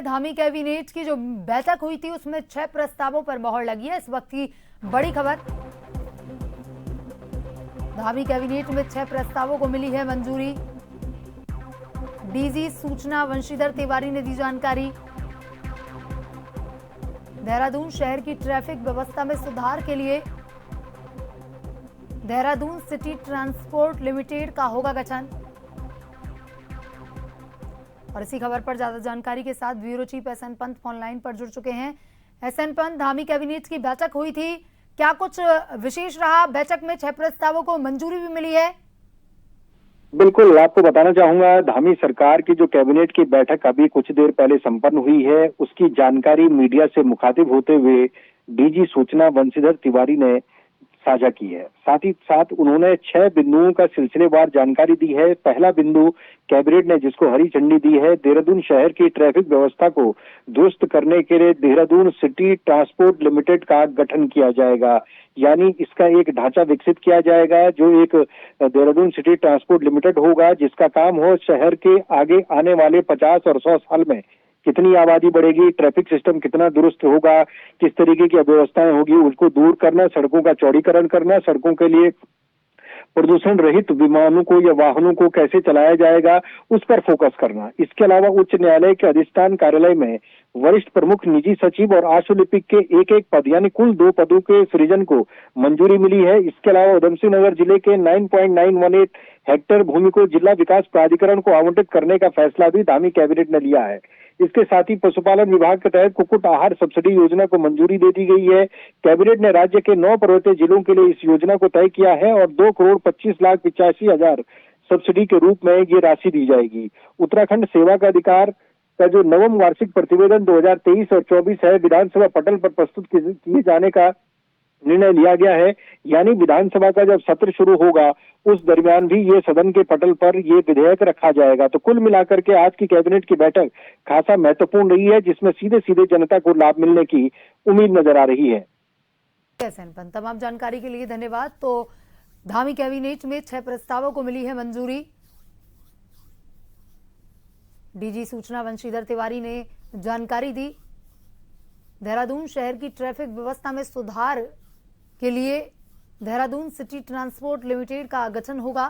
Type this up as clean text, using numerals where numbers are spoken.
Dhami cabinet की जो बैठक हुई थी उसमें 6 प्रस्तावों पर मोहर लगी है। इस वक्त की बड़ी खबर, धामी कैबिनेट में 6 प्रस्तावों को मिली है मंजूरी। डीजी सूचना वंशीधर तिवारी ने दी जानकारी। देहरादून शहर की ट्रैफिक व्यवस्था में सुधार के लिए देहरादून सिटी ट्रांसपोर्ट लिमिटेड का होगा गठन। और इसी खबर पर ज्यादा जानकारी के साथ bureau chief SN Pant online पर जुड़ चुके हैं। एसएन पंत, धामी कैबिनेट की बैठक हुई थी, क्या कुछ विशेष रहा? बैठक में 6 प्रस्तावों को मंजूरी भी मिली है। बिल्कुल, आपको बताना चाहूंगा, धामी सरकार की जो कैबिनेट की बैठक अभी कुछ देर पहले संपन्न हुई है, उसकी जानकारी मीडिया से मुखातिब होते हुए डीजी सूचना वंशीधर तिवारी ने साझा की है। साथ ही साथ उन्होंने 6 बिंदुओं का सिलसिलेवार जानकारी दी है। पहला बिंदु कैबिनेट ने जिसको हरी झंडी दी है, देहरादून शहर की ट्रैफिक व्यवस्था को दुरुस्त करने के लिए देहरादून सिटी ट्रांसपोर्ट लिमिटेड का गठन किया जाएगा। यानी इसका एक ढांचा विकसित किया जाएगा जो एक देहरादून सिटी ट्रांसपोर्ट लिमिटेड होगा, जिसका काम हो शहर के आगे आने वाले 50 और 100 साल में कितनी आबादी बढ़ेगी, ट्रैफिक सिस्टम कितना दुरुस्त होगा, किस तरीके की अव्यवस्थाएं होगी, उसको दूर करना, सड़कों का चौड़ीकरण करना, सड़कों के लिए प्रदूषण रहित विमानों को या वाहनों को कैसे चलाया जाएगा, उस पर फोकस करना। इसके अलावा उच्च न्यायालय के अधिष्ठान कार्यालय में वरिष्ठ प्रमुख निजी सचिव और आशुलिपिक के एक पद यानी कुल 2 पदों के सृजन को मंजूरी मिली है। इसके अलावा उधमसिंह नगर जिले के 9.918 हेक्टेयर भूमि को जिला विकास प्राधिकरण को आवंटित करने का फैसला भी धामी कैबिनेट ने लिया है। इसके साथ ही पशुपालन विभाग के तहत कुक्कुट आहार सब्सिडी योजना को मंजूरी दे दी गई है। कैबिनेट ने राज्य के 9 पर्वतीय जिलों के लिए इस योजना को तय किया है और 2,25,85,000 सब्सिडी के रूप में ये राशि दी जाएगी। उत्तराखंड सेवा का अधिकार का जो नवम वार्षिक प्रतिवेदन 2023 और 24 है, विधानसभा पटल पर प्रस्तुत किए जाने का निर्णय लिया गया है। यानी विधानसभा का जब सत्र शुरू होगा उस दरमियान भी ये सदन के पटल पर ये विधेयक रखा जाएगा। तो कुल मिलाकर के आज की कैबिनेट की बैठक खासा महत्वपूर्ण रही है, जिसमें सीधे सीधे जनता को लाभ मिलने की उम्मीद नजर आ रही है। तमाम जानकारी के लिए धन्यवाद। तो धामी कैबिनेट में 6 प्रस्तावों को मिली है मंजूरी। डीजी सूचना वंशीधर तिवारी ने जानकारी दी। देहरादून शहर की ट्रैफिक व्यवस्था में सुधार के लिए देहरादून सिटी ट्रांसपोर्ट लिमिटेड का गठन होगा।